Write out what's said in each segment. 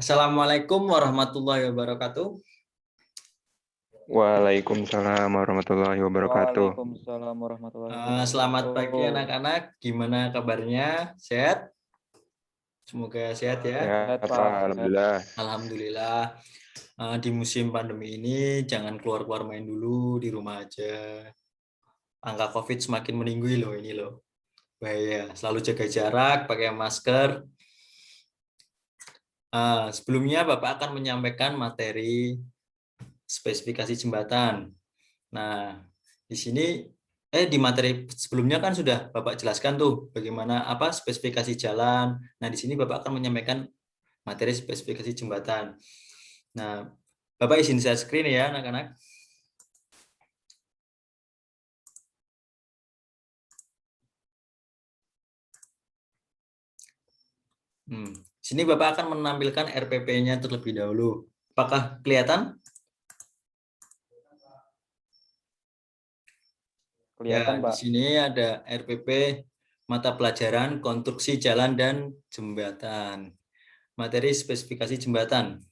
Assalamualaikum warahmatullahi wabarakatuh. Waalaikumsalam warahmatullahi wabarakatuh. Waalaikumsalam warahmatullahi Selamat pagi wabarakatuh. anak-anak. Gimana kabarnya? Sehat? Semoga sehat ya. Sehat, Sehat, Pak. Pak. Alhamdulillah. Alhamdulillah. Di musim pandemi ini jangan keluar-keluar main dulu, di rumah aja. Angka COVID semakin meninggi loh ini loh. Bahaya. Selalu jaga jarak, pakai masker. Sebelumnya Bapak akan menyampaikan materi spesifikasi jembatan. Nah, di sini di materi sebelumnya kan sudah Bapak jelaskan tuh bagaimana spesifikasi jalan. Nah, di sini Bapak akan menyampaikan materi spesifikasi jembatan. Nah, Bapak izin share screen ya, anak-anak. Di sini Bapak akan menampilkan RPP-nya terlebih dahulu. Apakah kelihatan? Kelihatan, Ya, di Pak. sini ada RPP mata pelajaran konstruksi jalan dan jembatan. Materi spesifikasi jembatan.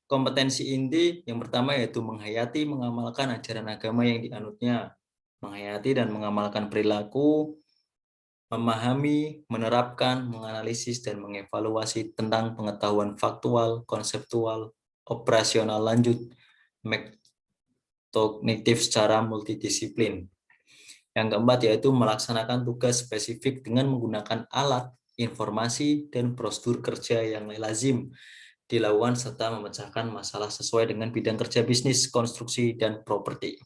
Kompetensi inti yang pertama yaitu menghayati, mengamalkan ajaran agama yang dianutnya. Menghayati dan mengamalkan perilaku, memahami, menerapkan, menganalisis, dan mengevaluasi tentang pengetahuan faktual, konseptual, operasional lanjut, kognitif secara multidisiplin. Yang keempat yaitu melaksanakan tugas spesifik dengan menggunakan alat, informasi, dan prosedur kerja yang lazim dilakukan serta memecahkan masalah sesuai dengan bidang kerja bisnis, konstruksi, dan properti.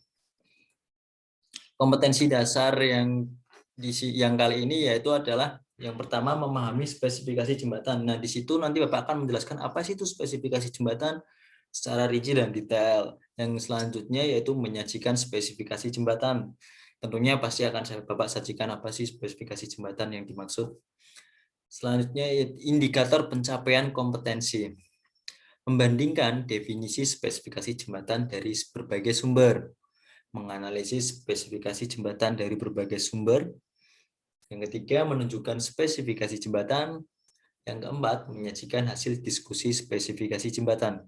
Kompetensi dasar yang kali ini yaitu adalah yang pertama memahami spesifikasi jembatan. Nah, di situ nanti Bapak akan menjelaskan apa sih itu spesifikasi jembatan secara rinci dan detail. Yang selanjutnya yaitu menyajikan spesifikasi jembatan. Tentunya pasti akan Bapak sajikan apa sih spesifikasi jembatan yang dimaksud. Selanjutnya indikator pencapaian kompetensi. Membandingkan definisi spesifikasi jembatan dari berbagai sumber, menganalisis spesifikasi jembatan dari berbagai sumber. Yang ketiga, menunjukkan spesifikasi jembatan. Yang keempat, menyajikan hasil diskusi spesifikasi jembatan.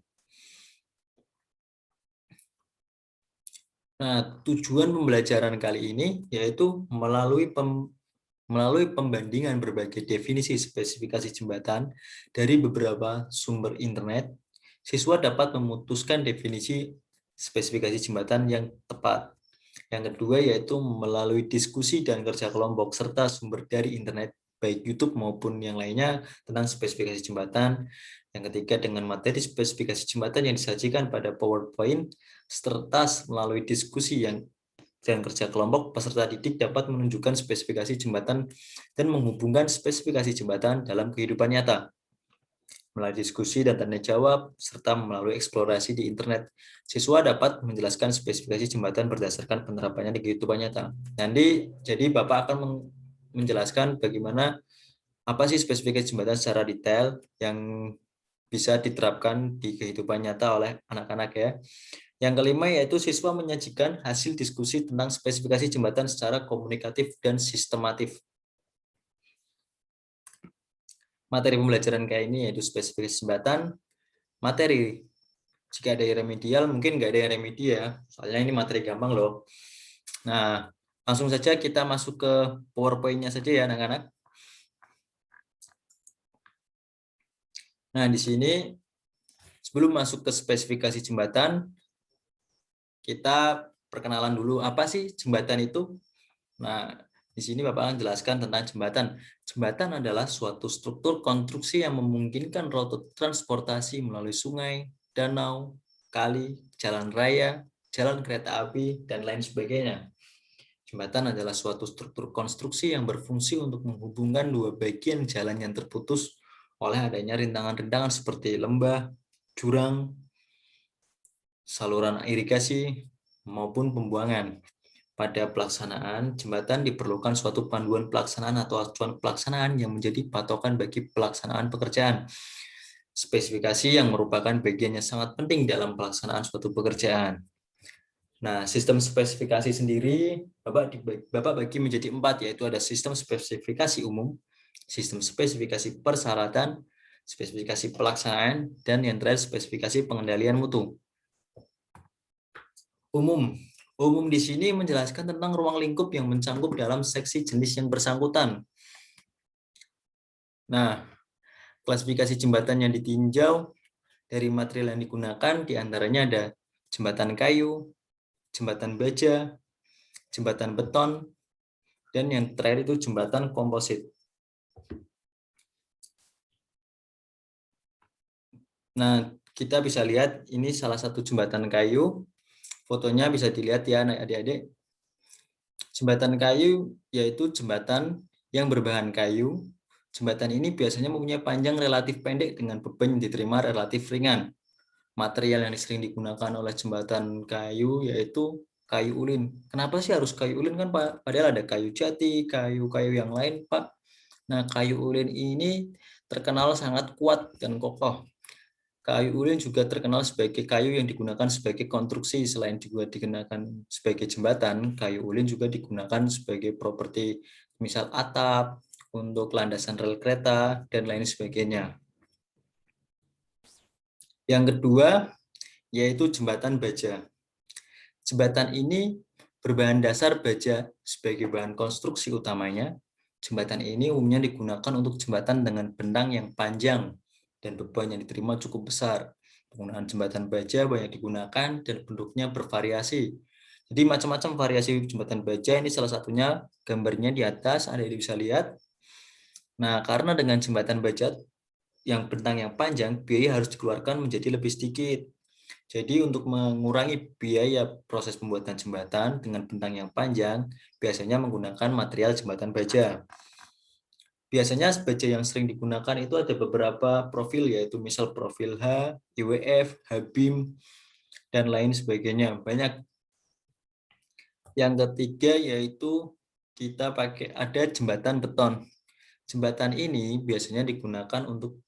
Nah, tujuan pembelajaran kali ini yaitu melalui pembandingan berbagai definisi spesifikasi jembatan dari beberapa sumber internet, siswa dapat memutuskan definisi spesifikasi jembatan yang tepat. Yang kedua yaitu melalui diskusi dan kerja kelompok serta sumber dari internet, baik YouTube maupun yang lainnya tentang spesifikasi jembatan. Yang ketiga dengan materi spesifikasi jembatan yang disajikan pada PowerPoint, serta melalui diskusi dan kerja kelompok, peserta didik dapat menunjukkan spesifikasi jembatan dan menghubungkan spesifikasi jembatan dalam kehidupan nyata. Melalui diskusi dan tanya jawab, serta melalui eksplorasi di internet, siswa dapat menjelaskan spesifikasi jembatan berdasarkan penerapannya di kehidupan nyata. Nanti, jadi Bapak akan menjelaskan bagaimana apa sih spesifikasi jembatan secara detail yang bisa diterapkan di kehidupan nyata oleh anak-anak ya. Yang kelima yaitu siswa menyajikan hasil diskusi tentang spesifikasi jembatan secara komunikatif dan sistematif. Materi pembelajaran kayak ini yaitu spesifikasi jembatan. Materi, jika ada yang remedial mungkin nggak ada yang remedi ya, soalnya ini materi gampang loh. Nah, langsung saja kita masuk ke PowerPoint-nya saja ya anak-anak. Nah, di sini sebelum masuk ke spesifikasi jembatan, kita perkenalan dulu apa sih jembatan itu. Nah, di sini Bapak akan jelaskan tentang jembatan. Jembatan adalah suatu struktur konstruksi yang memungkinkan rute transportasi melalui sungai, danau, kali, jalan raya, jalan kereta api, dan lain sebagainya. Jembatan adalah suatu struktur konstruksi yang berfungsi untuk menghubungkan dua bagian jalan yang terputus oleh adanya rintangan-rintangan seperti lembah, jurang, saluran irigasi, maupun pembuangan. Pada pelaksanaan, jembatan diperlukan suatu panduan pelaksanaan atau acuan pelaksanaan yang menjadi patokan bagi pelaksanaan pekerjaan. Spesifikasi yang merupakan bagian yang sangat penting dalam pelaksanaan suatu pekerjaan. Nah, sistem spesifikasi sendiri Bapak bagi menjadi 4, yaitu ada sistem spesifikasi umum, sistem spesifikasi persyaratan, spesifikasi pelaksanaan, dan yang terakhir spesifikasi pengendalian mutu. Umum. Umum di sini menjelaskan tentang ruang lingkup yang mencangkup dalam seksi jenis yang bersangkutan. Nah, klasifikasi jembatan yang ditinjau dari material yang digunakan diantaranya ada jembatan kayu, jembatan baja, jembatan beton, dan yang terakhir itu jembatan komposit. Nah, kita bisa lihat ini salah satu jembatan kayu. Fotonya bisa dilihat ya adik-adik. Jembatan kayu yaitu jembatan yang berbahan kayu. Jembatan ini biasanya mempunyai panjang relatif pendek dengan beban yang diterima relatif ringan. Material yang sering digunakan oleh jembatan kayu yaitu kayu ulin. Kenapa sih harus kayu ulin kan Pak? Padahal ada kayu jati, kayu-kayu yang lain Pak. Nah, kayu ulin ini terkenal sangat kuat dan kokoh. Kayu ulin juga terkenal sebagai kayu yang digunakan sebagai konstruksi. Selain juga digunakan sebagai jembatan, kayu ulin juga digunakan sebagai properti misal atap, untuk landasan rel kereta, dan lain sebagainya. Yang kedua, yaitu jembatan baja. Jembatan ini berbahan dasar baja sebagai bahan konstruksi utamanya. Jembatan ini umumnya digunakan untuk jembatan dengan bentang yang panjang dan beban yang diterima cukup besar. Penggunaan jembatan baja banyak digunakan dan bentuknya bervariasi. Jadi macam-macam variasi jembatan baja, ini salah satunya gambarnya di atas, Anda bisa lihat. Nah, karena dengan jembatan baja yang bentang yang panjang, biaya harus dikeluarkan menjadi lebih sedikit. Jadi untuk mengurangi biaya proses pembuatan jembatan dengan bentang yang panjang, biasanya menggunakan material jembatan baja. Biasanya baja yang sering digunakan itu ada beberapa profil, yaitu misal profil H, IWF, H-beam, dan lain sebagainya. Banyak. Yang ketiga yaitu kita pakai ada jembatan beton. Jembatan ini biasanya digunakan untuk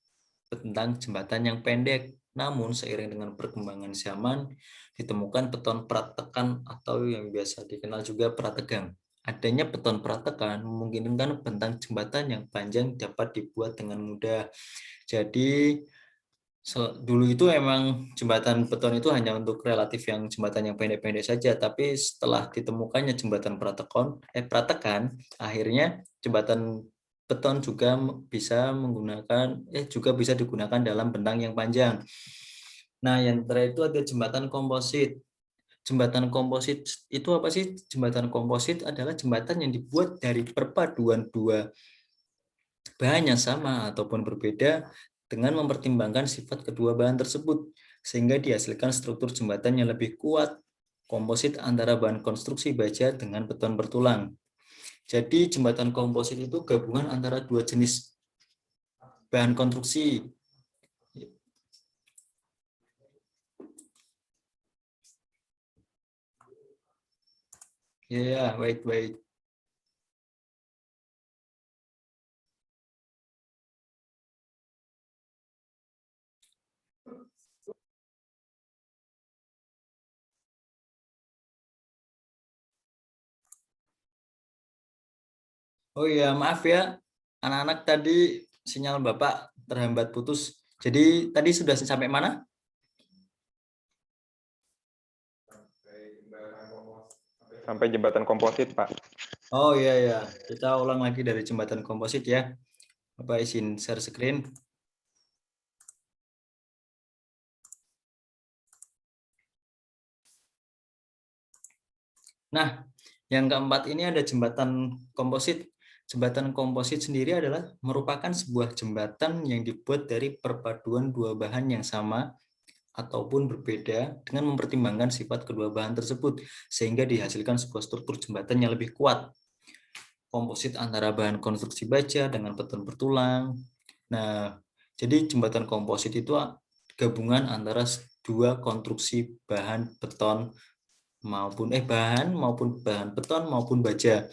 tentang jembatan yang pendek. Namun seiring dengan perkembangan zaman ditemukan beton pratekan atau yang biasa dikenal juga prategang. Adanya beton pratekan memungkinkan bentang jembatan yang panjang dapat dibuat dengan mudah. Jadi dulu itu emang jembatan beton itu hanya untuk relatif yang jembatan yang pendek-pendek saja, tapi setelah ditemukannya jembatan pratekan, akhirnya jembatan beton juga bisa digunakan dalam bentang yang panjang. Nah, yang terakhir itu ada jembatan komposit. Jembatan komposit itu apa sih? Jembatan komposit adalah jembatan yang dibuat dari perpaduan dua bahan yang sama ataupun berbeda dengan mempertimbangkan sifat kedua bahan tersebut, sehingga dihasilkan struktur jembatan yang lebih kuat. Komposit antara bahan konstruksi baja dengan beton bertulang. Jadi jembatan komposit itu gabungan antara dua jenis bahan konstruksi. Ya, wait. Oh iya, maaf ya, anak-anak tadi sinyal Bapak terhambat putus. Jadi tadi sudah sampai mana? Sampai jembatan komposit, Pak. Oh iya, kita ulang lagi dari jembatan komposit ya. Bapak izin share screen. Nah, yang keempat ini ada jembatan komposit. Jembatan komposit sendiri adalah merupakan sebuah jembatan yang dibuat dari perpaduan dua bahan yang sama ataupun berbeda dengan mempertimbangkan sifat kedua bahan tersebut, sehingga dihasilkan sebuah struktur jembatan yang lebih kuat. Komposit antara bahan konstruksi baja dengan beton bertulang. Nah, jadi jembatan komposit itu gabungan antara dua konstruksi bahan beton maupun bahan beton maupun baja.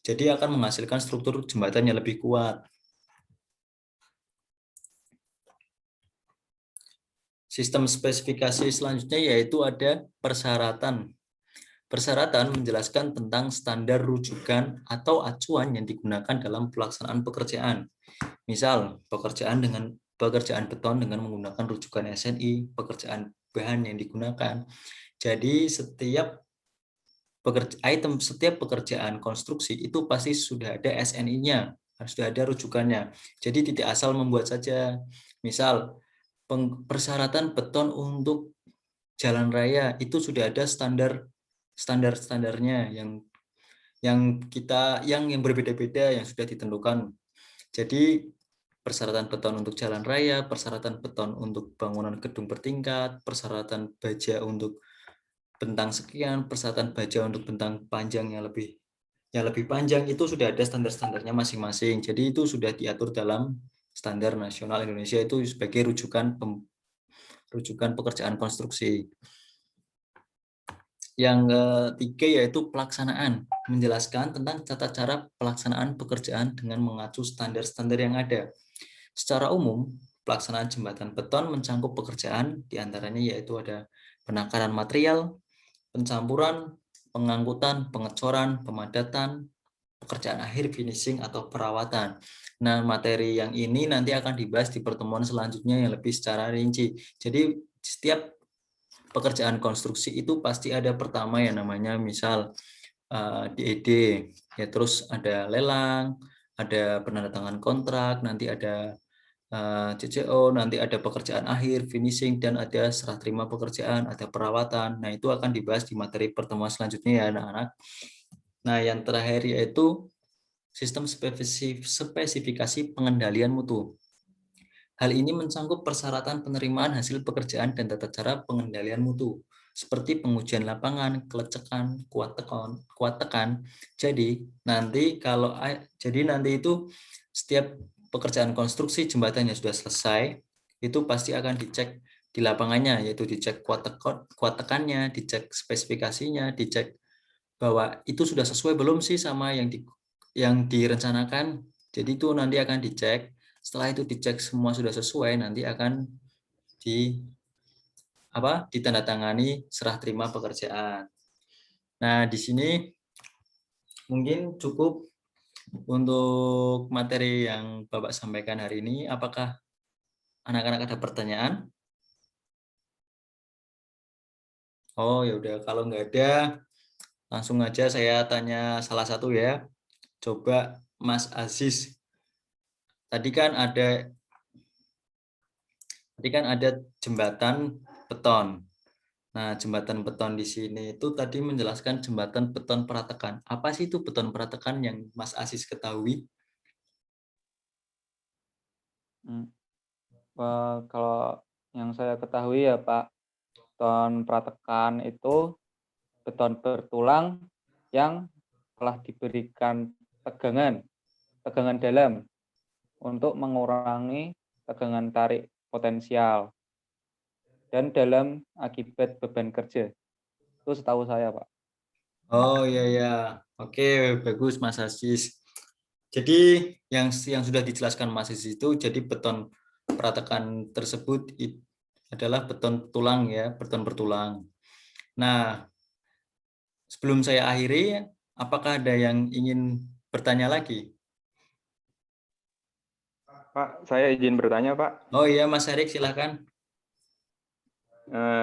Jadi akan menghasilkan struktur jembatan yang lebih kuat. Sistem spesifikasi selanjutnya yaitu ada persyaratan. Persyaratan menjelaskan tentang standar rujukan atau acuan yang digunakan dalam pelaksanaan pekerjaan. Misal, pekerjaan dengan pekerjaan beton dengan menggunakan rujukan SNI, pekerjaan bahan yang digunakan. Jadi setiap pekerjaan konstruksi itu pasti sudah ada SNI-nya, sudah ada rujukannya. Jadi tidak asal membuat saja. Misal persyaratan beton untuk jalan raya itu sudah ada standarnya yang berbeda-beda yang sudah ditentukan. Jadi persyaratan beton untuk jalan raya, persyaratan beton untuk bangunan gedung bertingkat, persyaratan baja untuk bentang sekian, persyaratan baja untuk bentang panjang yang lebih panjang, itu sudah ada standar-standarnya masing-masing. Jadi itu sudah diatur dalam standar nasional Indonesia, itu sebagai rujukan pekerjaan konstruksi. Yang ketiga yaitu pelaksanaan, menjelaskan tentang tata cara pelaksanaan pekerjaan dengan mengacu standar-standar yang ada. Secara umum, pelaksanaan jembatan beton mencangkup pekerjaan, diantaranya yaitu ada penakaran material, pencampuran, pengangkutan, pengecoran, pemadatan, pekerjaan akhir, finishing, atau perawatan. Nah, materi yang ini nanti akan dibahas di pertemuan selanjutnya yang lebih secara rinci. Jadi, setiap pekerjaan konstruksi itu pasti ada pertama yang namanya misal DED, ya terus ada lelang, ada penandatangan kontrak, nanti ada CCO, nanti ada pekerjaan akhir, finishing, dan ada serah terima pekerjaan, ada perawatan. Nah, itu akan dibahas di materi pertemuan selanjutnya ya anak-anak. Nah, yang terakhir yaitu sistem spesifikasi pengendalian mutu. Hal ini mencangkup persyaratan penerimaan hasil pekerjaan dan tata cara pengendalian mutu, seperti pengujian lapangan, kelecekan, kuat tekan. Jadi nanti itu setiap pekerjaan konstruksi jembatan yang sudah selesai itu pasti akan dicek di lapangannya, yaitu dicek kuat tekannya, dicek spesifikasinya, dicek bahwa itu sudah sesuai belum sih sama yang direncanakan. Jadi itu nanti akan dicek. Setelah itu dicek semua sudah sesuai, nanti akan ditandatangani serah terima pekerjaan. Nah, di sini mungkin cukup untuk materi yang Bapak sampaikan hari ini. Apakah anak-anak ada pertanyaan? Oh, ya udah, kalau nggak ada, langsung aja saya tanya salah satu ya. Coba Mas Aziz. Tadi kan ada jembatan beton. Nah, jembatan beton di sini itu tadi menjelaskan jembatan beton pratekan. Apa sih itu beton pratekan yang Mas Aziz ketahui? Kalau yang saya ketahui ya Pak, beton pratekan itu beton bertulang yang telah diberikan tegangan dalam untuk mengurangi tegangan tarik potensial dan dalam akibat beban kerja. Itu setahu saya Pak. Oh iya ya, oke bagus Mas Aziz. Jadi yang sudah dijelaskan Mas Aziz itu, jadi beton pratekan tersebut adalah beton tulang ya, beton bertulang. Nah, sebelum saya akhiri, apakah ada yang ingin bertanya lagi? Pak, saya izin bertanya, Pak. Oh iya, Mas Erik, silakan.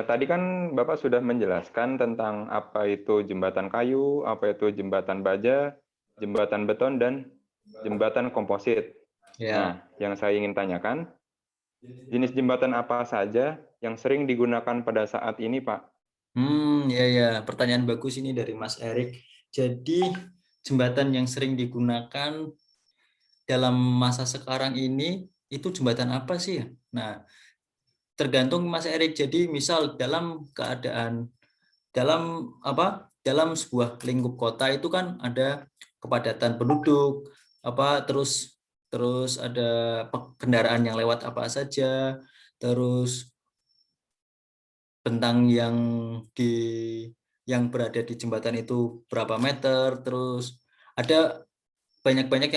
Tadi kan Bapak sudah menjelaskan tentang apa itu jembatan kayu, apa itu jembatan baja, jembatan beton, dan jembatan komposit. Ya. Nah, yang saya ingin tanyakan, jenis jembatan apa saja yang sering digunakan pada saat ini, Pak? Ya, pertanyaan bagus ini dari Mas Erik. Jadi, jembatan yang sering digunakan dalam masa sekarang ini itu jembatan apa sih? Nah, tergantung Mas Erik. Jadi misal dalam sebuah lingkup kota itu kan ada kepadatan penduduk, terus ada kendaraan yang lewat apa saja, terus bentang yang berada di jembatan itu berapa meter, terus ada banyak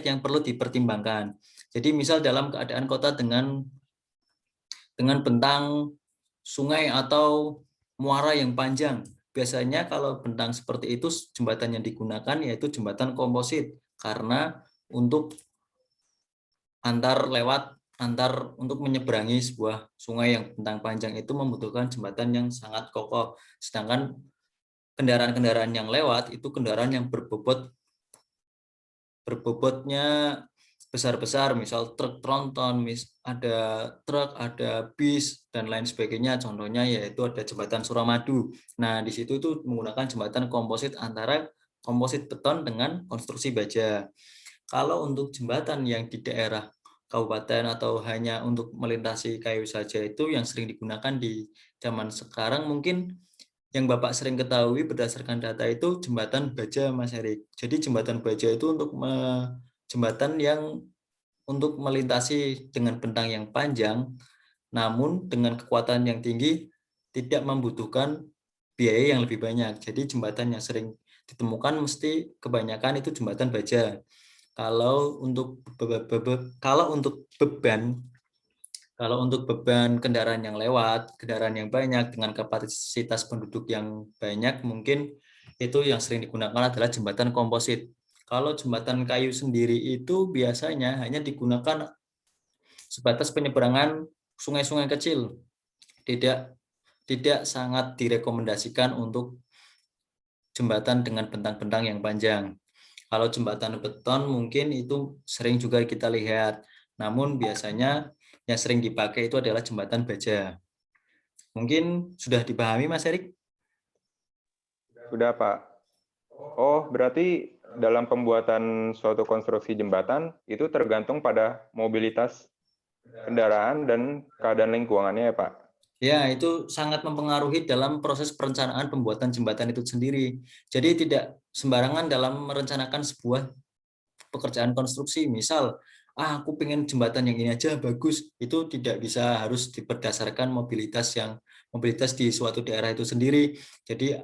yang perlu dipertimbangkan. Jadi misal dalam keadaan kota dengan bentang sungai atau muara yang panjang, biasanya kalau bentang seperti itu jembatan yang digunakan yaitu jembatan komposit, karena untuk antar lewat untuk menyeberangi sebuah sungai yang bentang panjang itu membutuhkan jembatan yang sangat kokoh. Sedangkan kendaraan-kendaraan yang lewat itu kendaraan yang berbobotnya besar-besar, misal truk tronton, ada truk, ada bis, dan lain sebagainya. Contohnya yaitu ada jembatan Suramadu. Nah, di situ itu menggunakan jembatan komposit antara komposit beton dengan konstruksi baja. Kalau untuk jembatan yang di daerah kabupaten atau hanya untuk melintasi kayu saja itu yang sering digunakan di zaman sekarang mungkin yang Bapak sering ketahui berdasarkan data itu jembatan baja, Mas Erik. Jadi jembatan baja itu untuk jembatan yang untuk melintasi dengan bentang yang panjang, namun dengan kekuatan yang tinggi tidak membutuhkan biaya yang lebih banyak. Jadi jembatan yang sering ditemukan mesti kebanyakan itu jembatan baja. Kalau untuk beban kendaraan yang lewat, kendaraan yang banyak dengan kapasitas penduduk yang banyak, mungkin itu yang sering digunakan adalah jembatan komposit. Kalau jembatan kayu sendiri itu biasanya hanya digunakan sebatas penyeberangan sungai-sungai kecil. Tidak sangat direkomendasikan untuk jembatan dengan bentang-bentang yang panjang. Kalau jembatan beton mungkin itu sering juga kita lihat. Namun biasanya yang sering dipakai itu adalah jembatan baja. Mungkin sudah dipahami, Mas Erik? Sudah, Pak. Oh, berarti dalam pembuatan suatu konstruksi jembatan itu tergantung pada mobilitas kendaraan dan keadaan lingkungannya ya, Pak? Ya, itu sangat mempengaruhi dalam proses perencanaan pembuatan jembatan itu sendiri. Jadi tidak sembarangan dalam merencanakan sebuah pekerjaan konstruksi. Misal, aku pengen jembatan yang ini aja bagus, itu tidak bisa, harus berdasarkan mobilitas di suatu daerah itu sendiri. Jadi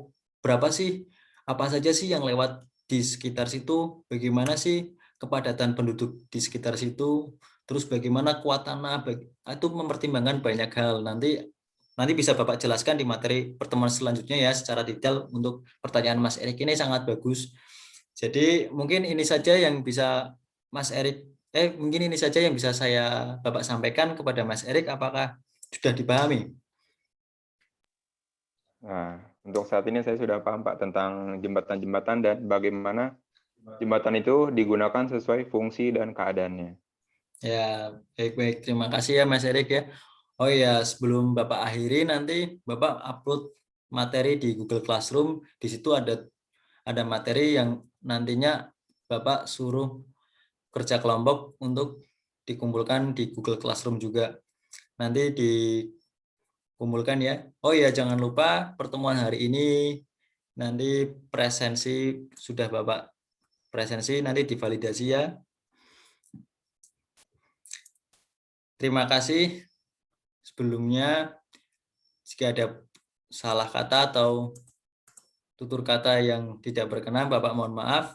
apa saja sih yang lewat di sekitar situ, bagaimana sih kepadatan penduduk di sekitar situ, terus bagaimana kuat tanah, itu mempertimbangkan banyak hal. Nanti bisa Bapak jelaskan di materi pertemuan selanjutnya ya secara detail. Untuk pertanyaan Mas Erik ini sangat bagus. Jadi mungkin ini saja yang bisa mungkin ini saja yang bisa saya Bapak sampaikan kepada Mas Erik. Apakah sudah dipahami? Nah, untuk saat ini saya sudah paham, Pak, tentang jembatan-jembatan dan bagaimana jembatan itu digunakan sesuai fungsi dan keadaannya. Ya, baik-baik. Terima kasih ya Mas Erik ya. Oh ya, sebelum Bapak akhiri nanti Bapak upload materi di Google Classroom. Di situ ada materi yang nantinya Bapak suruh kerja kelompok untuk dikumpulkan di Google Classroom juga. Nanti dikumpulkan ya. Oh ya, jangan lupa pertemuan hari ini nanti sudah Bapak presensi nanti divalidasi ya. Terima kasih. Sebelumnya, jika ada salah kata atau tutur kata yang tidak berkenan, Bapak mohon maaf.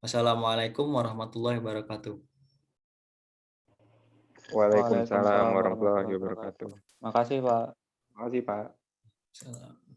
Wassalamualaikum warahmatullahi wabarakatuh. Waalaikumsalam warahmatullahi wabarakatuh. Makasih, Pak. Terima kasih, Pak. Salam.